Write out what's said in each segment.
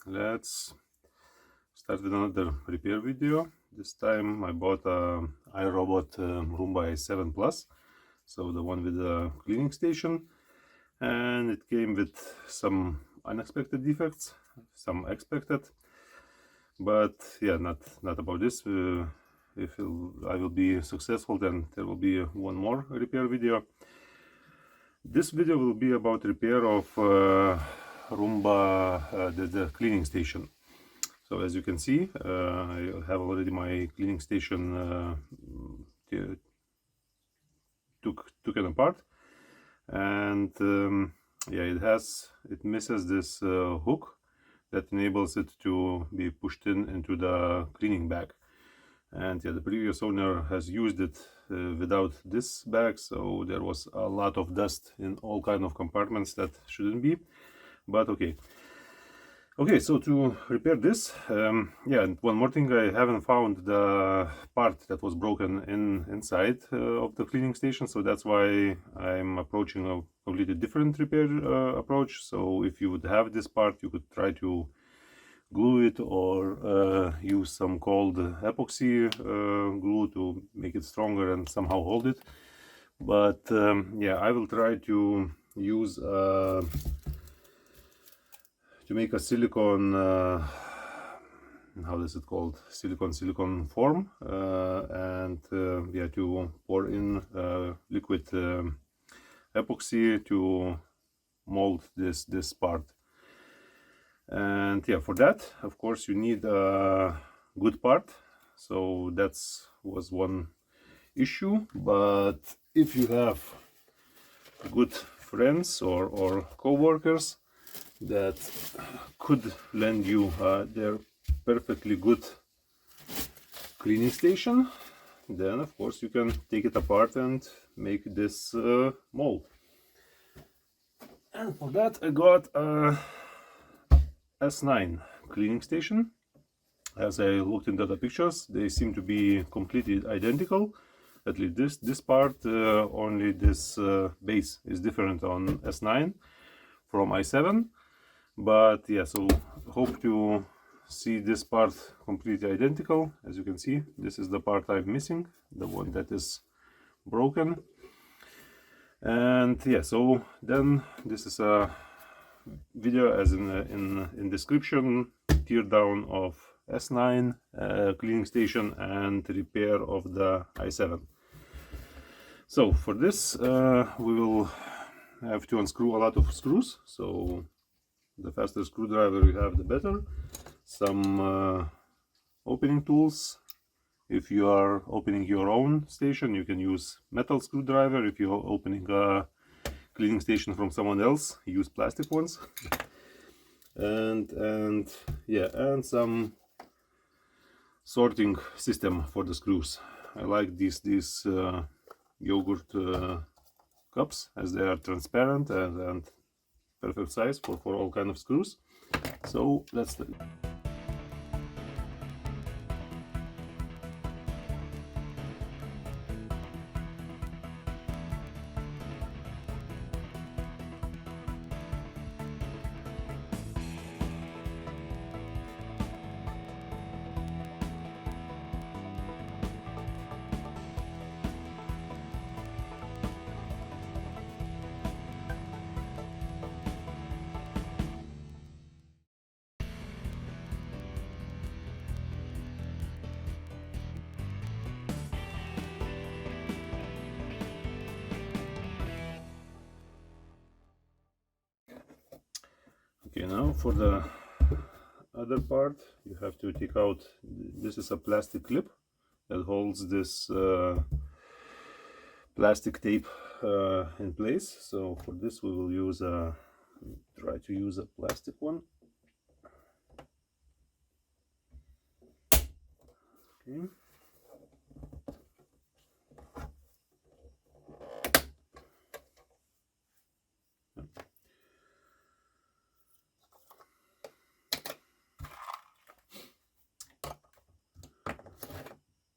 let's start with another repair video. This time I bought a iRobot Roomba S9 Plus, so the one with the cleaning station, and it came with some unexpected defects, some expected, but yeah, not about this. If I will be successful, then there will be one more repair video. This video will be about repair of Roomba, the cleaning station. So as you can see, I have already my cleaning station taken apart, and yeah, it misses this hook that enables it to be pushed into the cleaning bag. And yeah, the previous owner has used it without this bag, so there was a lot of dust in all kind of compartments that shouldn't be, but okay. So to repair this, yeah, and one more thing, I haven't found the part that was broken inside of the cleaning station, so that's why I'm approaching a completely different repair approach. So if you would have this part, you could try to glue it or use some cold epoxy glue to make it stronger and somehow hold it. But yeah, I will try to use to make a silicone, how is it called, silicone form, and yeah, to pour in liquid epoxy to mold this part. And yeah, for that, of course, you need a good part, so was one issue. But if you have good friends or co-workers that could lend you their perfectly good cleaning station, then of course you can take it apart and make this mold. And for that I got a S9 cleaning station. As I looked into the pictures, they seem to be completely identical. At least this part, only this base is different on S9 from i7. But yeah, so hope to see this part completely identical. As you can see, this is the part I'm missing, the one that is broken. And yeah, so then this is a video as in description, tear down of S9 cleaning station and repair of the i7. So for this we will have to unscrew a lot of screws, so the faster screwdriver you have, the better. Some opening tools. If you are opening your own station, you can use metal screwdriver. If you're opening a cleaning station from someone else, use plastic ones. and yeah, and some sorting system for the screws. I like these yogurt cups, as they are transparent and perfect size for all kind of screws. So that's the okay. Now for the other part, you have to take out, this is a plastic clip that holds this plastic tape in place. So for this we will use try to use a plastic one. Okay.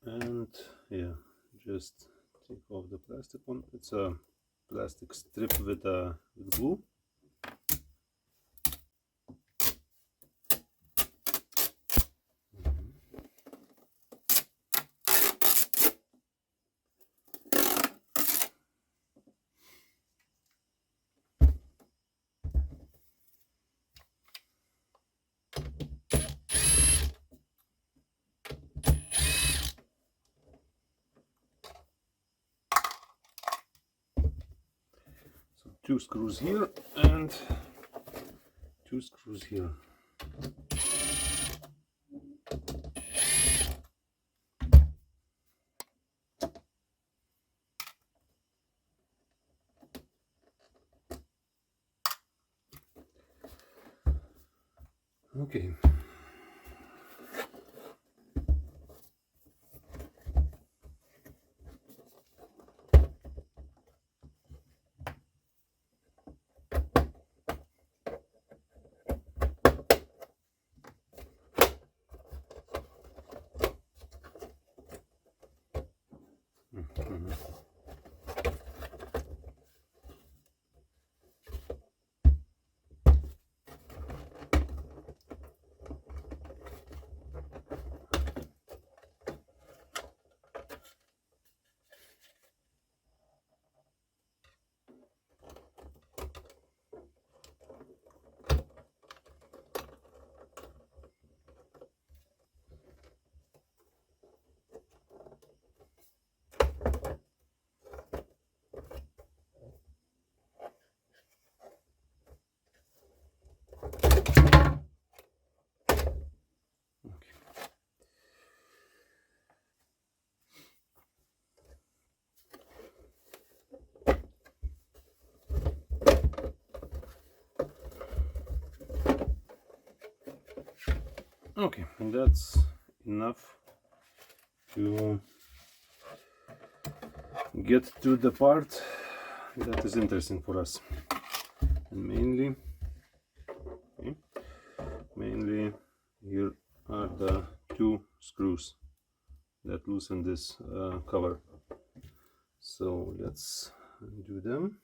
And yeah, just take off the plastic one. It's a plastic strip with glue. 2 screws here and 2 screws here. Okay. Okay, and that's enough to get to the part that is interesting for us, and mainly here are the 2 screws that loosen this cover. So let's undo them.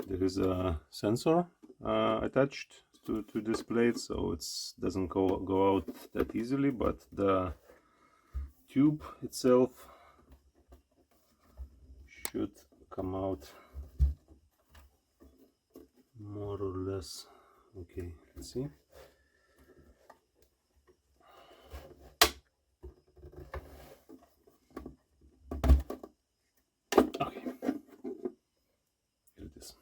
There is a sensor attached to this plate, so it doesn't go out that easily, but the tube itself should come out more or less. Okay, let's see. Okay, here it is.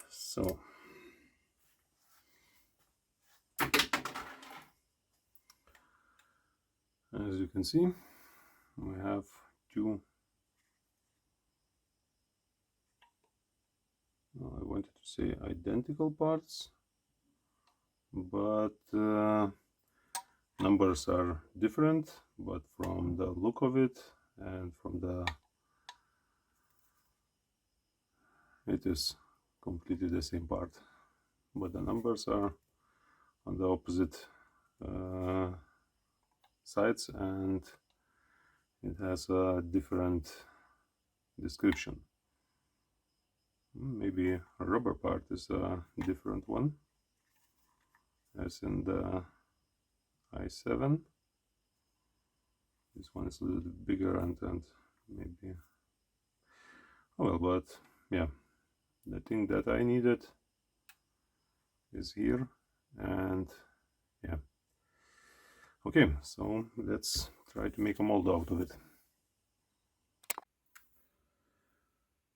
So as you can see, we have 2, I wanted to say identical parts, but numbers are different, but from the look of it and from it is completely the same part, but the numbers are on the opposite sides, and it has a different description. Maybe a rubber part is a different one, as in the i7. This one is a little bit bigger and maybe, oh well, but yeah, the thing that I needed is here, and yeah. Okay, so let's try to make a mold out of it.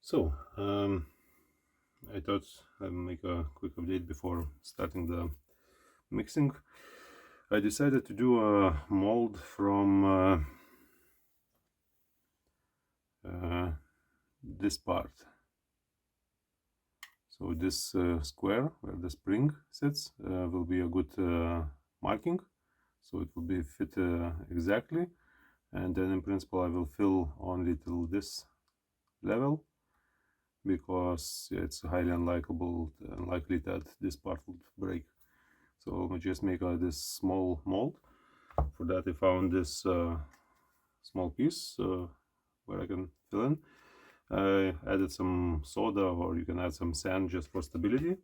So I thought I'd make a quick update before starting the mixing. I decided to do a mold from this part. So this square where the spring sits will be a good marking, so it will be fit exactly, and then in principle I will fill only till this level, because it's highly unlikely that this part would break. So I'll just make this small mold. For that I found this small piece where I can fill in. I added some soda, or you can add some sand just for stability.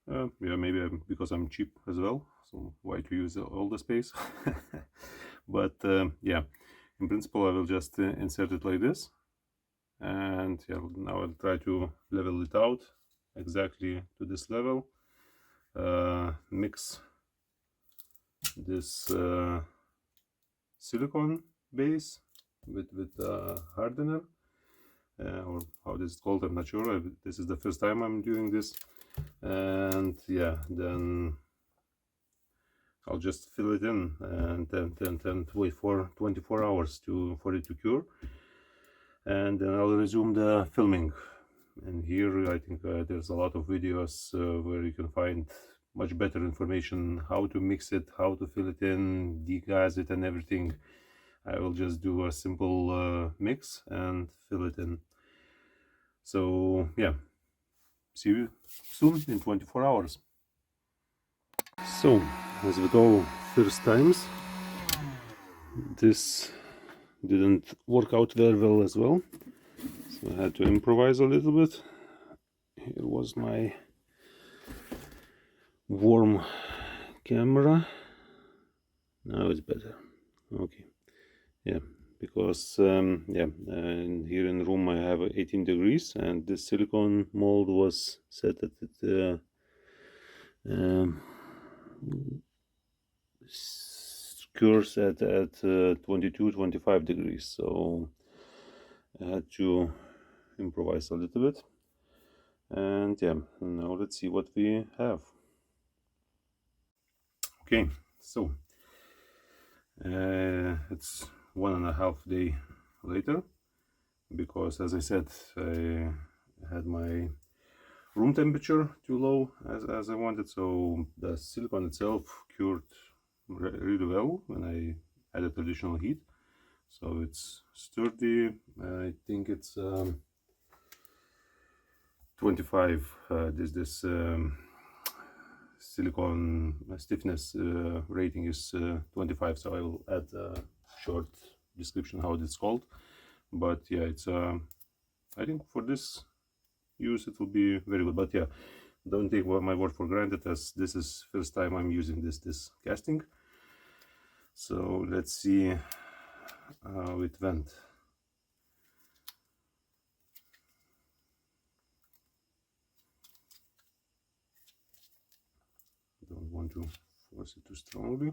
Yeah, maybe because I'm cheap as well, so why to use all the space? But yeah, in principle I will just insert it like this, and yeah, now I'll try to level it out exactly to this level. Mix this silicone base with hardener, or how this is called, I'm not sure. This is the first time I'm doing this, and yeah, then I'll just fill it in and then wait for 24 hours for it to cure, and then I'll resume the filming. And here I think there's a lot of videos where you can find much better information, how to mix it, how to fill it in, degas it and everything. I will just do a simple mix and fill it in. So yeah, see you soon in 24 hours. So, as with all first times, this didn't work out very well as well, so I had to improvise a little bit. Here was my warm camera. Now it's better. Okay, yeah, because here in the room I have 18 degrees, and this silicone mold was set at cures at 22-25 degrees, so I had to improvise a little bit. And yeah, now let's see what we have. Okay, so it's 1.5 days later, because as I said, I had my room temperature too low as I wanted, so the silicone itself cured really well when I added additional heat. So it's sturdy. I think it's 25. This silicone stiffness rating is 25. So I will add a short description how it's called. But yeah, it's I think for this use it will be very good. But yeah, don't take my word for granted, as this is first time I'm using this casting. So let's see how it went. Don't want to force it too strongly.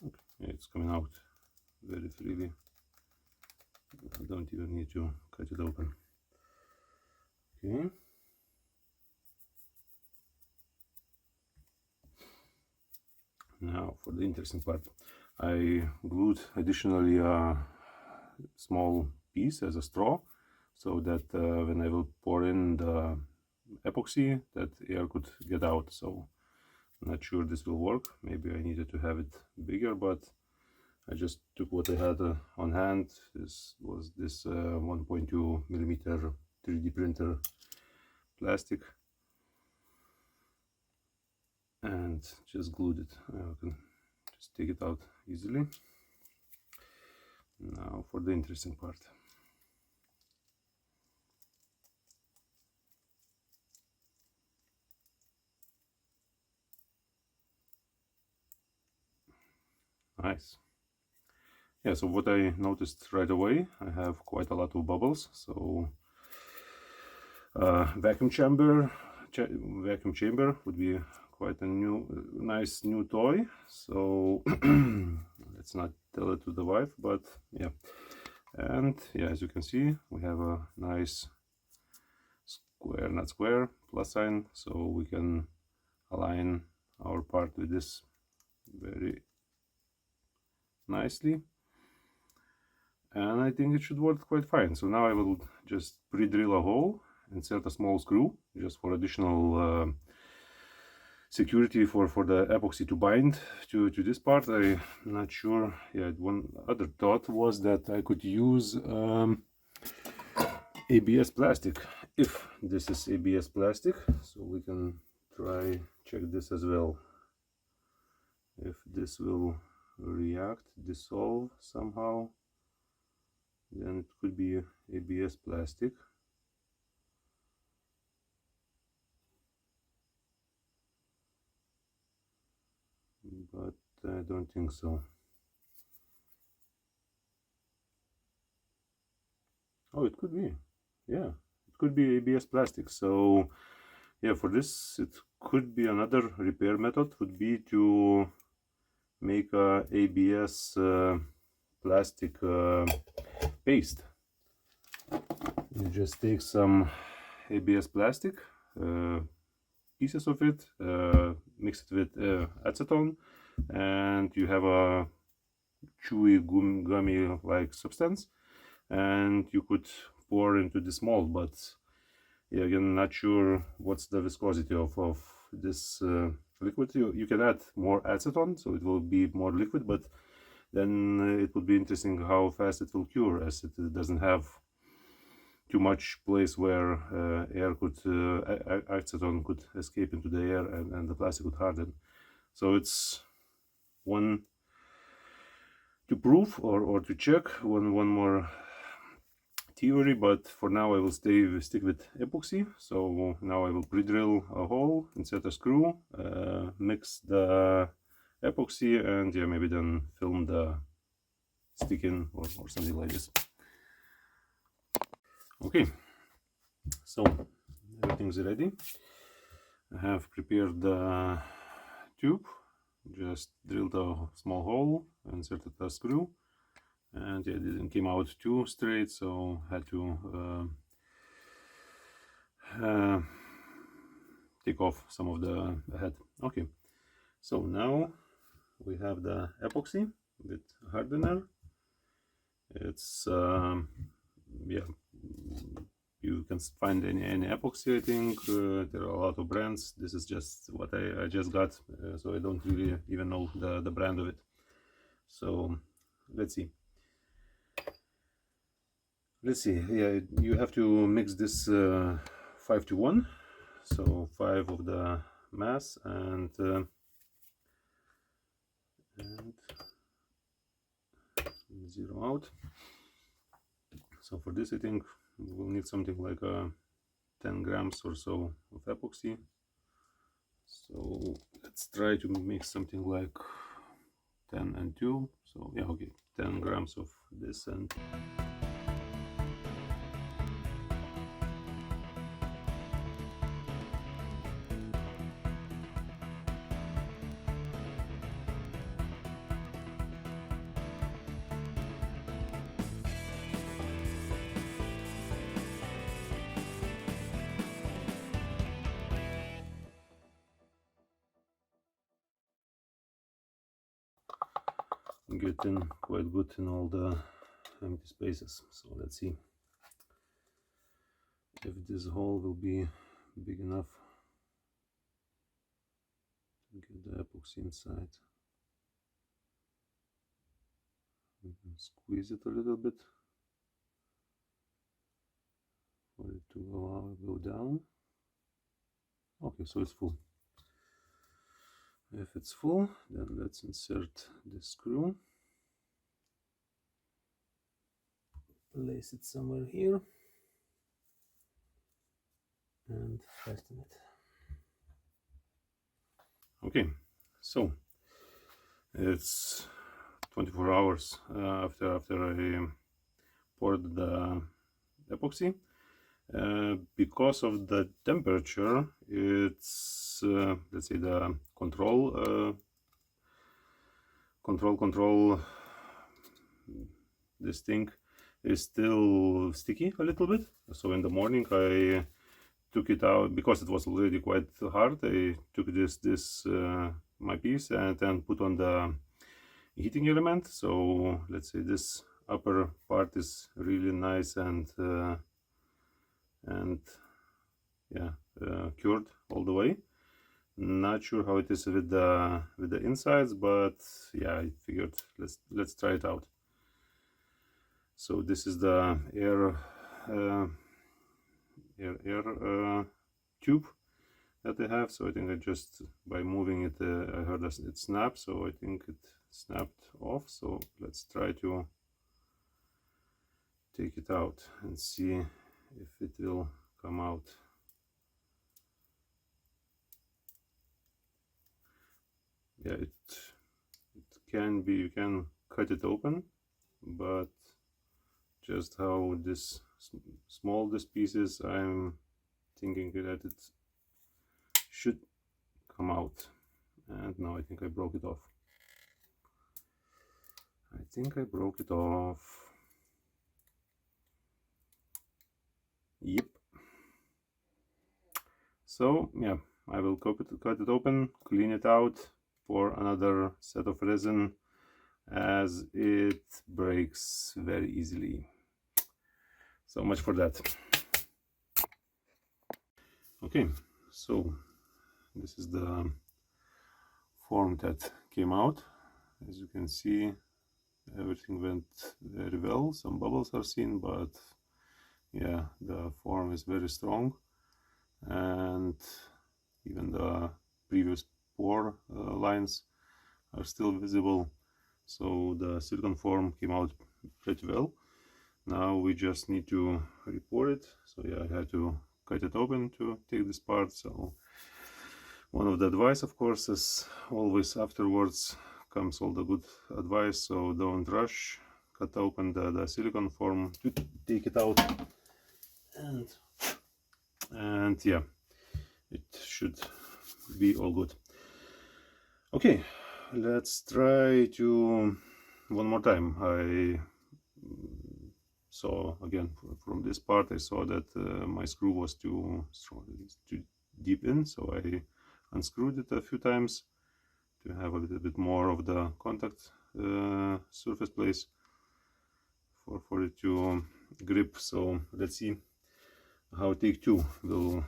Okay, yeah, it's coming out very freely. I don't even need to cut it open. Okay. Now for the interesting part. I glued additionally a small piece as a straw, so that when I will pour in the epoxy, that air could get out. So I'm not sure this will work. Maybe I needed to have it bigger, but I just took what I had on hand. This was this 1.2 millimeter 3D printer plastic, and just glued it. I can just take it out easily. Now for the interesting part. Nice. Yeah, so what I noticed right away, I have quite a lot of bubbles. So vacuum chamber would be quite a nice new toy. So let's not tell it to the wife, but yeah. And yeah, as you can see, we have a nice square, not square, plus sign, so we can align our part with this very nicely. and I think it should work quite fine. So now I will just pre-drill a hole, insert a small screw just for additional security for the epoxy to bind to this part. I'm not sure. Yeah, one other thought was that I could use ABS plastic, if this is ABS plastic, so we can try check this as well, if this will react, dissolve somehow. Then it could be ABS plastic. But I don't think so. Oh, it could be. Yeah, it could be ABS plastic. So yeah, for this it could be another repair method would be to make a ABS plastic paste. You just take some ABS plastic, pieces of it, mix it with acetone, and you have a chewy gummy like substance, and you could pour into this mold. But yeah, again, not sure what's the viscosity of this liquid. You can add more acetone, so it will be more liquid, but then it would be interesting how fast it will cure, as it doesn't have too much place where air could acetone could escape into the air, and the plastic would harden. So it's one to prove or to check, one more theory, but for now I will stick with epoxy. So now I will pre-drill a hole, insert a screw, mix the epoxy, and yeah, maybe then film the sticking or something like this. Okay, so everything's ready. I have prepared the tube, just drilled a small hole, inserted a screw, and it didn't came out too straight, so had to take off some of the head. Okay, so now we have the epoxy with hardener. It's yeah, you can find any epoxy. I think there are a lot of brands. This is just what I just got, so I don't really even know the brand of it. So let's see. Yeah, you have to mix this 5-to-1, so 5 of the mass and 0 out. So for this I think we'll need something like 10 grams or so of epoxy. So let's try to mix something like 10 and 2. So yeah, okay, 10 grams of this and get in quite good in all the empty spaces. So let's see if this hole will be big enough to get the epoxy inside. We can squeeze it a little bit for it to go down. Okay, so it's full. If it's full, then let's insert the screw. Place it somewhere here and fasten it. Okay, so it's 24 hours after I poured the epoxy. Because of the temperature, it's let's say the control this thing is still sticky a little bit. So in the morning I took it out because it was already quite hard. I took this my piece and then put on the heating element. So let's say this upper part is really nice and yeah, cured all the way. Not sure how it is with the insides, but yeah, I figured let's try it out. So this is the air tube that I have. So I think I just by moving it, I heard it snap. So I think it snapped off. So let's try to take it out and see if it will come out. Yeah, it can be, you can cut it open, but just how this small this piece is, I'm thinking that it should come out. And now I think I broke it off. I think I broke it off. Yep. So yeah, I will cut it open, clean it out, pour another set of resin, as it breaks very easily. So much for that. Okay, so this is the form that came out. As you can see, everything went very well. Some bubbles are seen, but yeah, the form is very strong, and even the previous pore lines are still visible. So the silicone form came out pretty well. Now we just need to report it. So yeah, I had to cut it open to take this part. So one of the advice, of course, is always afterwards comes all the good advice. So don't rush, cut open the silicone form to take it out, and yeah, it should be all good. Okay, let's try to one more time. I saw again from this part, I saw that my screw was too strong, too deep in, so I unscrewed it a few times to have a little bit more of the contact surface place for it to grip. So let's see how take two will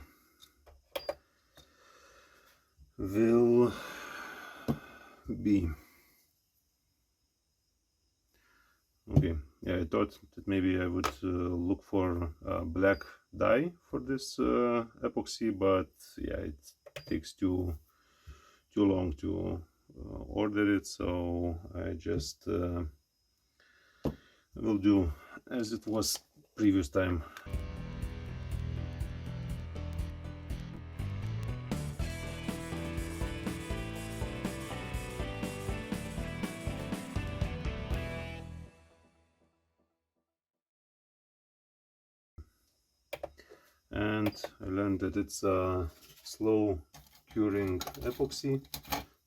be. Okay, yeah, I thought that maybe I would look for black dye for this epoxy, but yeah, it takes too long to order it, so I just will do as it was previous time. And I learned that it's a slow curing epoxy,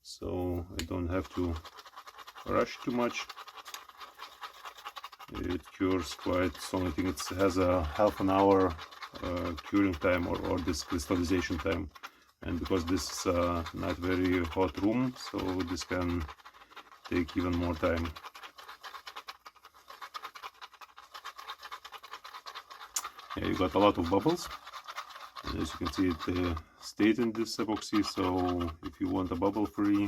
so I don't have to rush too much. It cures quite strong. I think it has a half an hour curing time or this crystallization time, and because this is not very hot room, so this can take even more time. Yeah, you got a lot of bubbles, and as you can see, it stayed in this epoxy. So if you want a bubble-free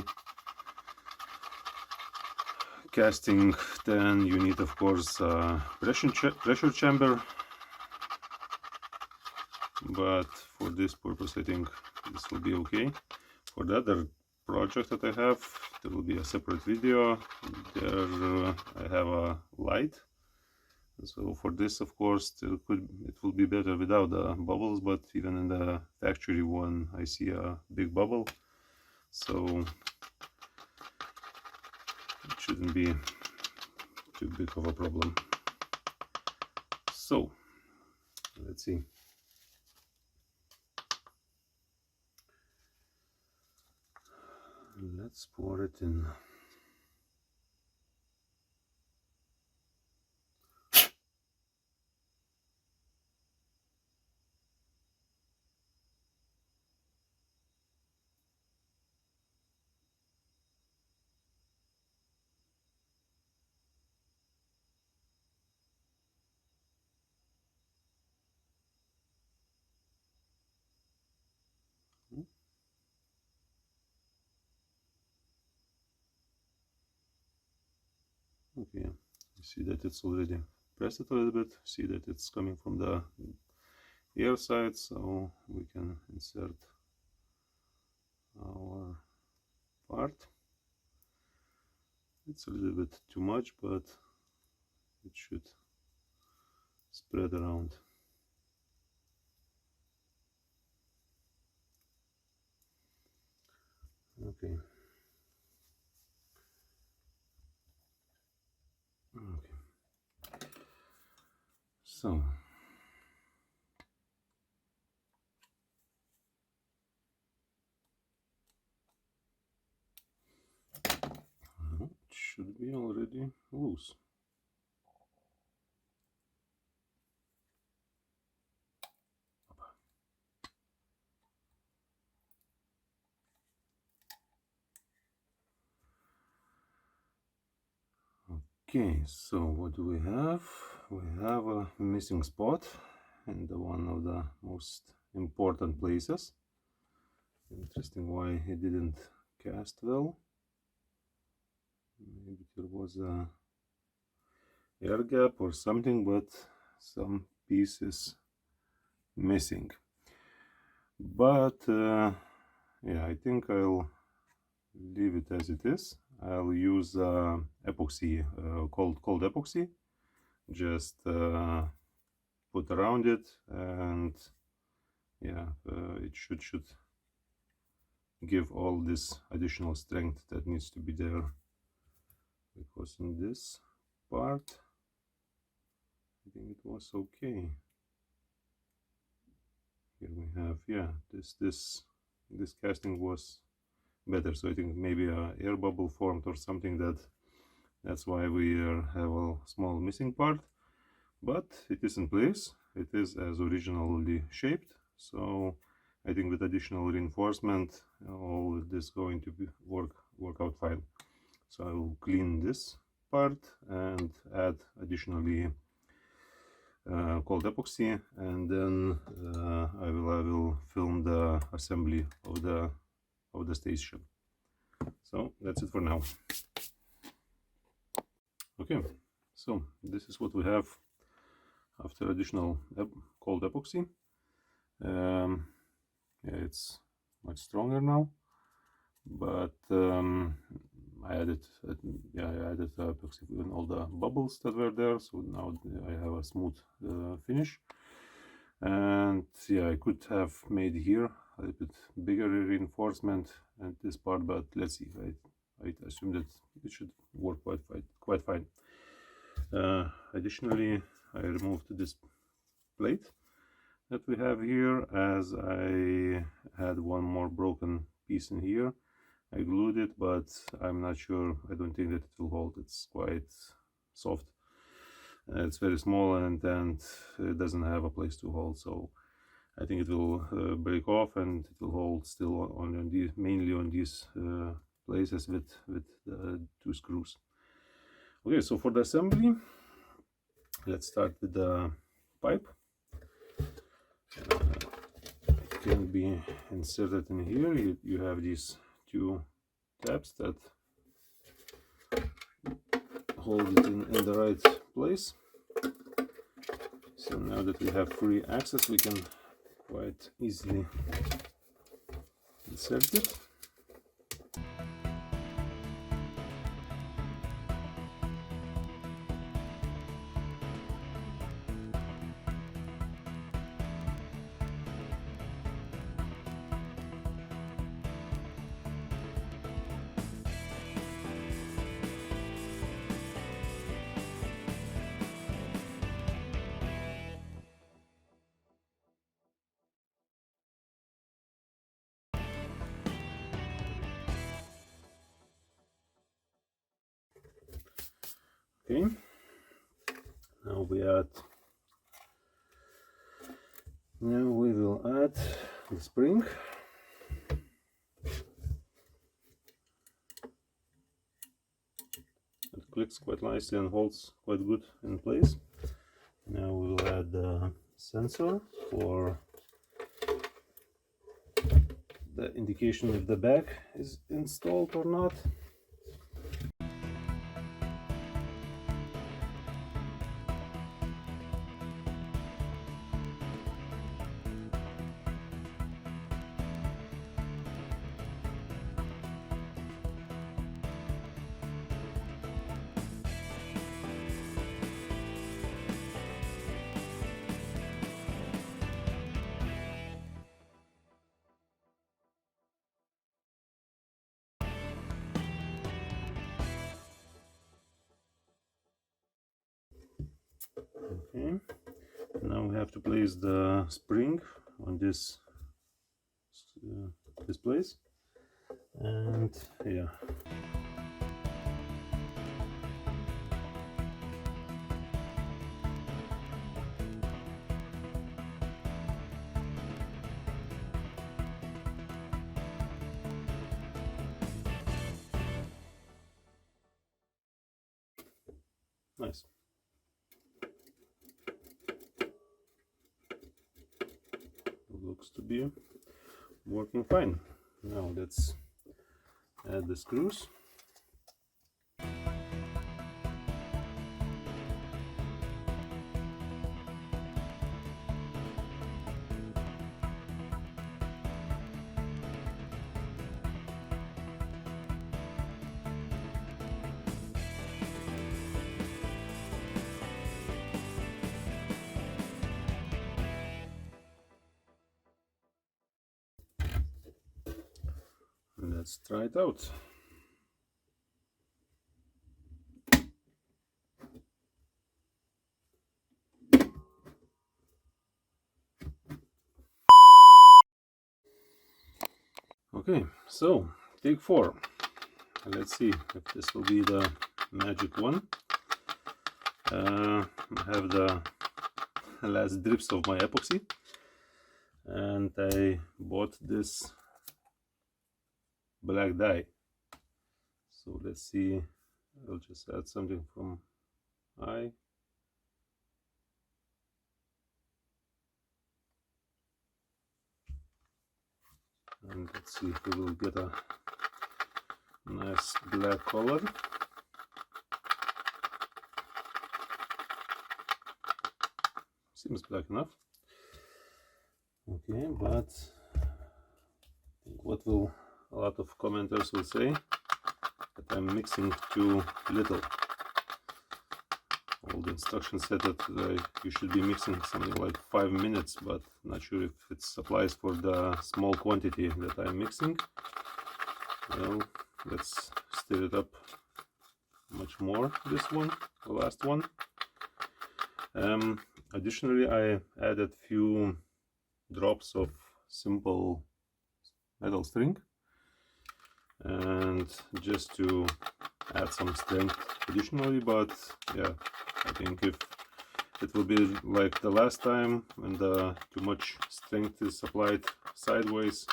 casting, then you need, of course, a pressure chamber. But for this purpose, I think this will be okay. For the other project that I have, there will be a separate video. There I have a light. So for this, of course, it will be better without the bubbles, but even in the factory one, I see a big bubble. So it shouldn't be too big of a problem. So let's see. Let's pour it in. see that it's already pressed it a little bit. See that it's coming from the air side, so we can insert our part. It's a little bit too much, but it should spread around. Okay. So it should be already loose. Okay, so what do we have? We have a missing spot in one of the most important places. Interesting why it didn't cast well. Maybe there was a air gap or something, but some pieces missing. But yeah, I think I'll leave it as it is. I'll use epoxy, cold epoxy, just put around it, and yeah, it should give all this additional strength that needs to be there, because in this part I think it was okay. Here we have, yeah, this casting was better, so I think maybe a air bubble formed or something, that's why we have a small missing part, but it is in place. It is as originally shaped, so I think with additional reinforcement all this going to work out fine. So I will clean this part and add additionally cold epoxy, and then I will film the assembly of the station. So that's it for now. Okay, so this is what we have after additional cold epoxy. Yeah, it's much stronger now, but I added epoxy in all the bubbles that were there, so now I have a smooth finish. And yeah, I could have made here a little bit bigger reinforcement at this part, but let's see. I assume that it should work quite fine. Additionally, I removed this plate that we have here, as I had one more broken piece in here. I glued it, but I'm not sure. I don't think that it will hold. It's quite soft. It's very small, and it doesn't have a place to hold. So I think it will break off, and it will hold still on these, mainly on these places with the two screws. Okay, so for the assembly, let's start with the pipe. It can be inserted in here. You have these two tabs that hold it in the right place. So now that we have free access, we can quite easily insert it. Okay, now we will add the spring. It clicks quite nicely and holds quite good in place. Now we will add the sensor for the indication if the bag is installed or not. Okay, now we have to place the spring on this place, and yeah. Nice. Looks to be working fine. Now let's add the screws. Let's try it out. Okay, so take 4. Let's see if this will be the magic one. I have the last drips of my epoxy, and I bought this black dye. So let's see. I'll just add something from I. And let's see if we will get a nice black color. Seems black enough. Okay, but what will a lot of commenters will say that I'm mixing too little. All the instructions said that you should be mixing something like 5 minutes, but not sure if it applies for the small quantity that I'm mixing. Well, let's stir it up much more, this one, the last one. Additionally, I added few drops of simple metal string, and just to add some strength additionally. But yeah, I think if it will be like the last time and too much strength is applied sideways,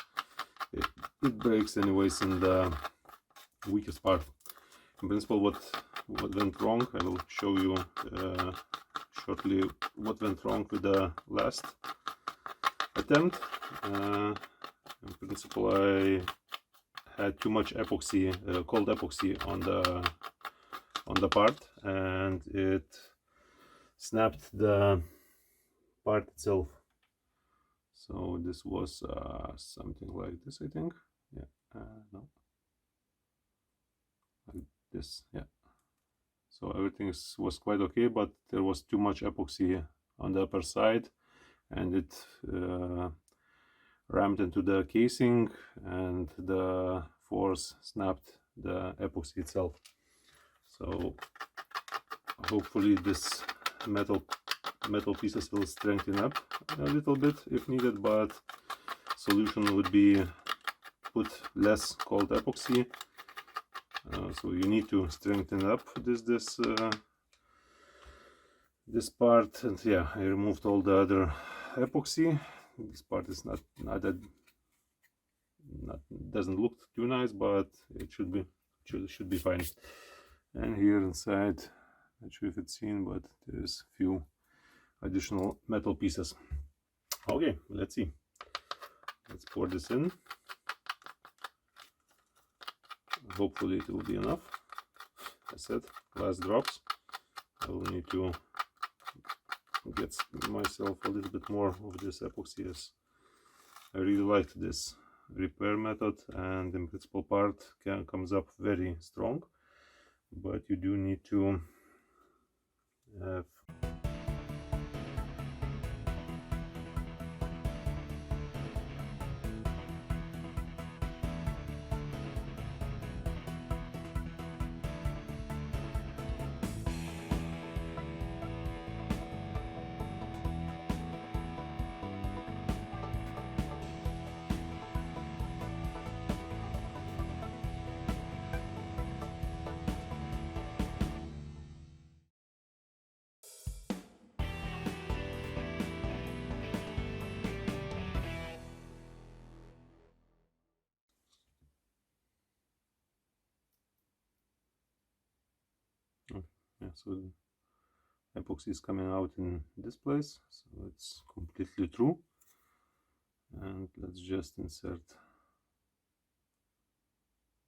it breaks anyways in the weakest part. In principle, what went wrong, I will show you shortly what went wrong with the last attempt. In principle, I had too much epoxy, cold epoxy on the part, and it snapped the part itself. So this was something like this, I think. Yeah, no, like this. Yeah. So everything was quite okay, but there was too much epoxy on the upper side, and it rammed into the casing, and the force snapped the epoxy itself. So hopefully this metal pieces will strengthen up a little bit if needed, but solution would be put less cold epoxy. So you need to strengthen up this part, and yeah, I removed all the other epoxy. This part is not doesn't look too nice, but it should be fine. And here inside, not sure if it's seen, but there's few additional metal pieces. Okay, let's see. Let's pour this in. Hopefully it will be enough. I said last drops. I will need to get myself a little bit more of this epoxy, as I really liked this repair method, and in principle part comes up very strong, but you do need to have Yeah, so the epoxy is coming out in this place, so it's completely true. And let's just insert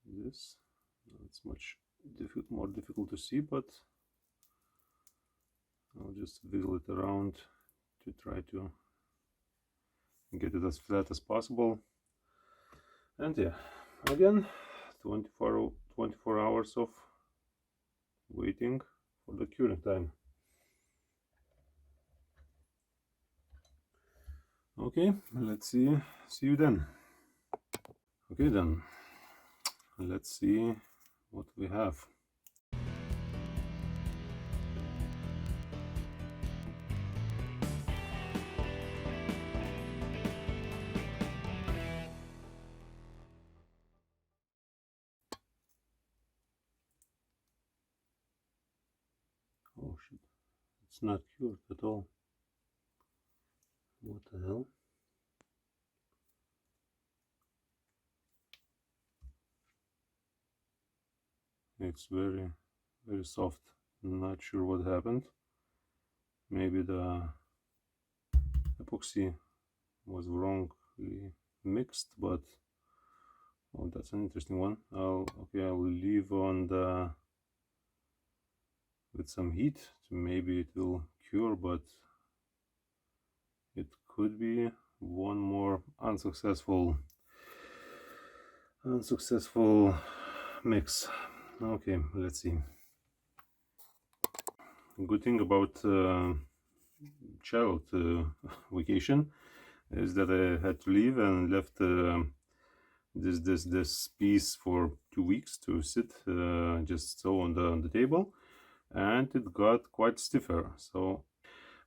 this. It's much more difficult to see, but I'll just wiggle it around to try to get it as flat as possible. And yeah, again, 24 hours of waiting for the curing time. Okay, let's see you then. Okay then, let's see what we have. Oh shit, it's not cured at all. What the hell? It's very soft. Not sure what happened. Maybe the epoxy was wrongly mixed, but oh, that's an interesting one. I'll leave on the with some heat to maybe it will cure, but it could be one more unsuccessful mix. Okay, let's see. Good thing about child vacation is that I had to leave and left this piece for 2 weeks to sit just so on the table, and it got quite stiffer. So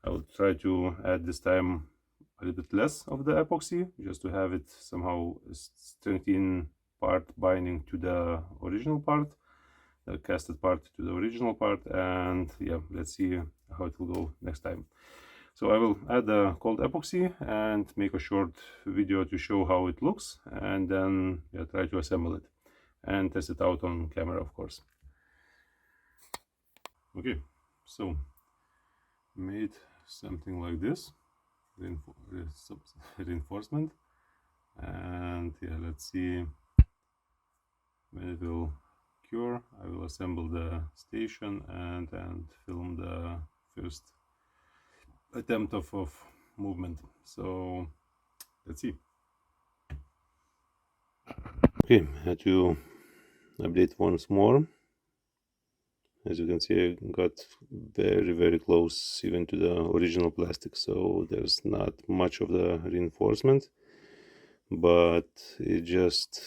I will try to add this time a little bit less of the epoxy, just to have it somehow strengthen part binding to the original part, the casted part to the original part, and yeah, let's see how it will go next time. So I will add the cold epoxy and make a short video to show how it looks, and then yeah, try to assemble it and test it out on camera, of course. Okay, so made something like this, reinforcement, and yeah, let's see when it will cure. I will assemble the station and film the first attempt of movement. So let's see. Okay, I had to update once more. As you can see, I got very close even to the original plastic, so there's not much of the reinforcement, but it just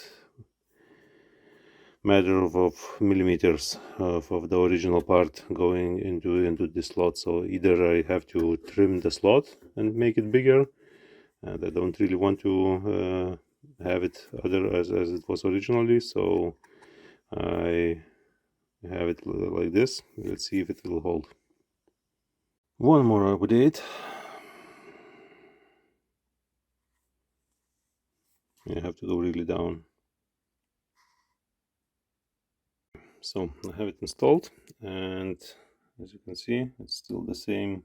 matter of millimeters of the original part going into this slot. So either I have to trim the slot and make it bigger, and I don't really want to have it other as it was originally, so I have it like this. Let's see if it will hold. One more update. I have to go really down. So I have it installed, and as you can see, it's still the same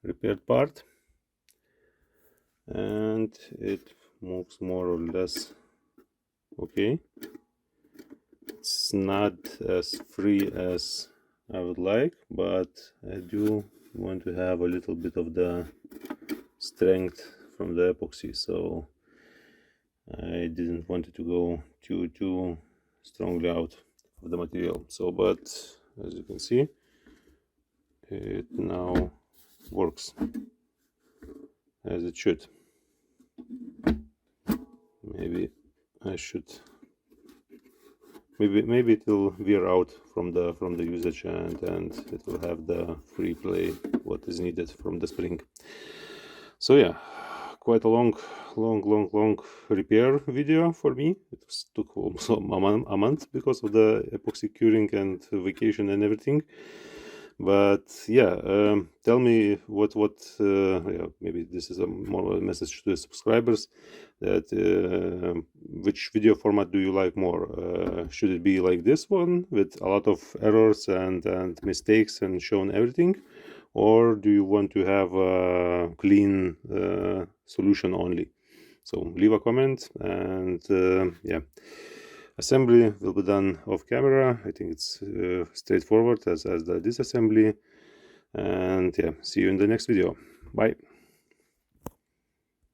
repaired part, and it moves more or less okay. It's not as free as I would like, but I do want to have a little bit of the strength from the epoxy, so I didn't want it to go too strongly out of the material. So, but as you can see, it now works as it should. Maybe I should, maybe it will wear out from the usage, and it will have the free play what is needed from the spring. So yeah, quite a long repair video for me. It took almost a month because of the epoxy curing and vacation and everything, But yeah, tell me what yeah, maybe this is a more message to the subscribers, that which video format do you like more? Should it be like this one with a lot of errors and mistakes and shown everything, or do you want to have a clean solution only? So leave a comment, and yeah, assembly will be done off camera. I think it's straightforward as the disassembly. And yeah, see you in the next video. Bye.